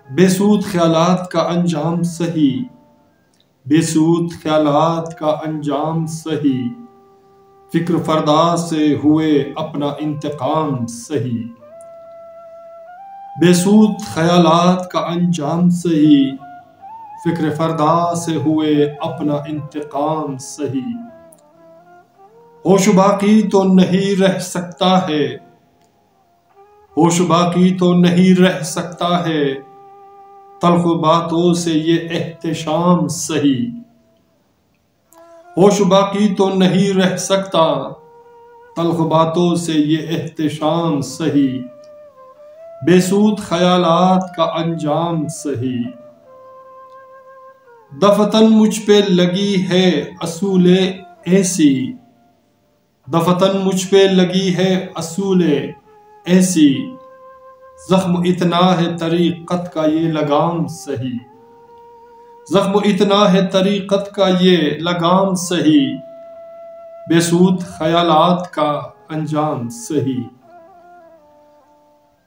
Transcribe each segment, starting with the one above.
بے سود خیالات کا انجام صحیح، بے سود خیالات کا انجام صحیح، فکر فردا سے ہوئے اپنا انتقام صحیح، بے سود خیالات کا انجام صحیح، فکر فردا سے ہوئے اپنا انتقام صحیح، ہوش باقی تو نہیں رہ سکتا ہے، ہوش باقی تو نہیں رہ سکتا ہے، تلخ باتوں سے یہ احتشام صحیح، ہوش باقی تو نہیں رہ سکتا، تلخ باتوں سے یہ احتشام صحیح، بے سود خیالات کا انجام صحیح، دفتن مجھ پہ لگی ہے اصول ایسی، دفتن مجھ پہ لگی ہے اصول ایسی، زخم اتنا ہے طریقت کا یہ لگام صحیح، زخم اتنا ہے طریقت کا یہ لگام صحیح، بے سود خیالات کا انجام صحیح،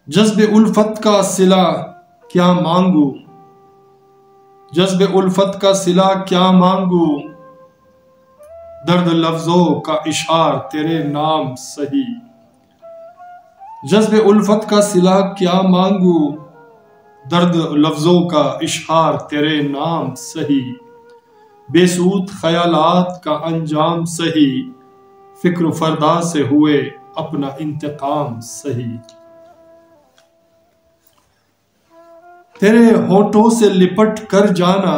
جذب الفت کا صلہ کیا مانگوں، جذب الفت کا صلہ کیا مانگوں، درد لفظوں کا اشعار تیرے نام صحیح، جذب الفت کا صلہ کیا مانگوں، درد لفظوں کا اشعار تیرے نام صحیح، بے سود خیالات کا انجام صحیح، فکر فردا سے ہوئے اپنا انتقام صحیح، تیرے ہونٹوں سے لپٹ کر جانا،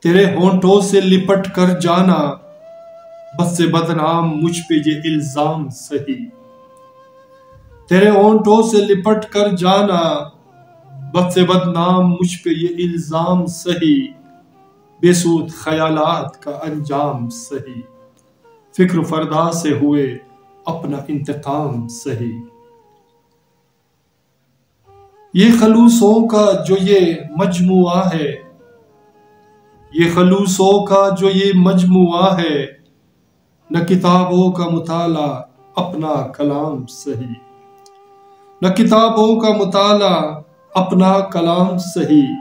تیرے ہونٹوں سے لپٹ کر جانا، بد سے بدنام مجھ پہ یہ الزام صحیح، تیرے ہونٹوں سے لپٹ کر جانا، بد سے بدنام مجھ پہ یہ الزام صحیح، بے سود خیالات کا انجام صحیح، فکر فردا سے ہوئے اپنا انتقام صحیح، یہ خلوصوں کا جو یہ مجموعہ ہے، یہ خلوصوں کا جو یہ مجموعہ ہے، نہ کتابوں کا مطالعہ اپنا کلام صحیح، نہ کتابوں کا مطالعہ اپنا کلام صحیح،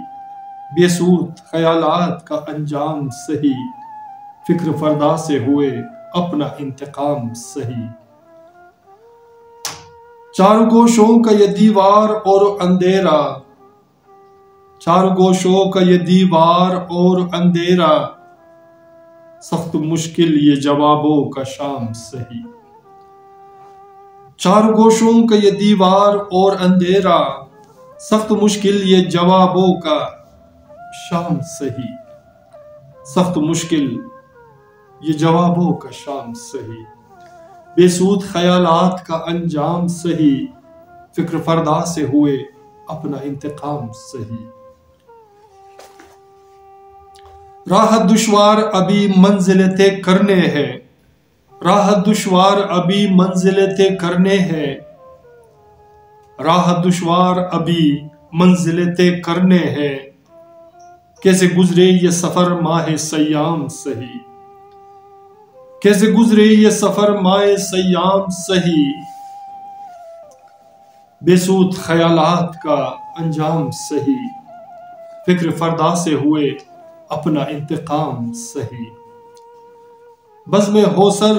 بے سود خیالات کا انجام صحیح، فکر فردا سے ہوئے اپنا انتقام صحیح، چار گوشوں کا یہ دیوار اور اندھیرا، چار گوشوں کا یہ دیوار اور اندھیرا، سخت مشکل یہ جوابوں کا شام صحیح، چار گوشوں کا یہ دیوار اور اندھیرا، سخت مشکل یہ جوابوں کا شام صحیح، سخت مشکل یہ جوابوں کا شام صحیح، بے سود خیالات کا انجام صحیح، فکر فردا سے ہوئے اپنا انتقام صحیح، راہ دشوار ابھی منزل طے کرنے ہیں، راہ دشوار ابھی منزل طے کرنے ہیں، راہ دشوار ابھی منزل طے کرنے ہیں، کیسے گزرے یہ سفر ماہ سیام صحیح، کیسے گزرے یہ سفر ماہ سیام صحیح، بے سود خیالات کا انجام صحیح، فکر فردا سے ہوئے اپنا انتقام صحیح، بزم ہوسر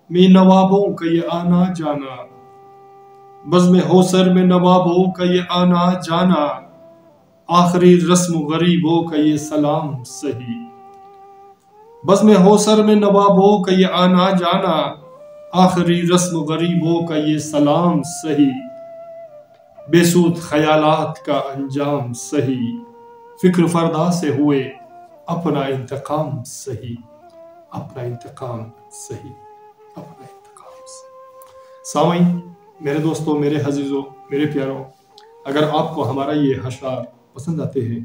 میں نوابوں کا یہ آنا جانا، بزم ہوسر میں نوابوں کا یہ آنا جانا، آخری رسم غریبوں کا یہ سلام صحیح، بزم ہوسر میں نوابوں کا یہ آنا جانا، آخری رسم غریبوں کا یہ سلام صحیح، بے سود خیالات کا انجام صحیح، فکر فردا سے ہوئے اپنا انتقام صحیح، اپنا انتقام صحیح، اپنا انتقام صحیح۔ سامعین، میرے دوستوں، میرے عزیزوں، میرے پیاروں، اگر آپ کو ہمارا یہ اشعار پسند آتے ہیں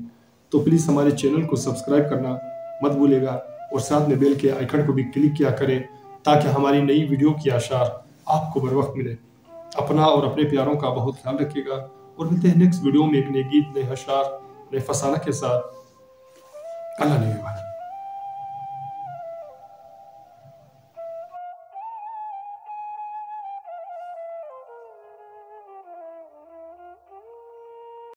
تو پلیز ہمارے چینل کو سبسکرائب کرنا مت بھولے گا، اور ساتھ میں بیل کے آئیکن کو بھی کلک کیا کریں تاکہ ہماری نئی ویڈیو کی اشعار آپ کو بر وقت ملے۔ اپنا اور اپنے پیاروں کا بہت خیال رکھیے گا، اور ملتے ہیں نیکسٹ ویڈیو میں ایک نئے گیت، نئے اشعار، نئے فسانہ کے ساتھ۔ اللہ نے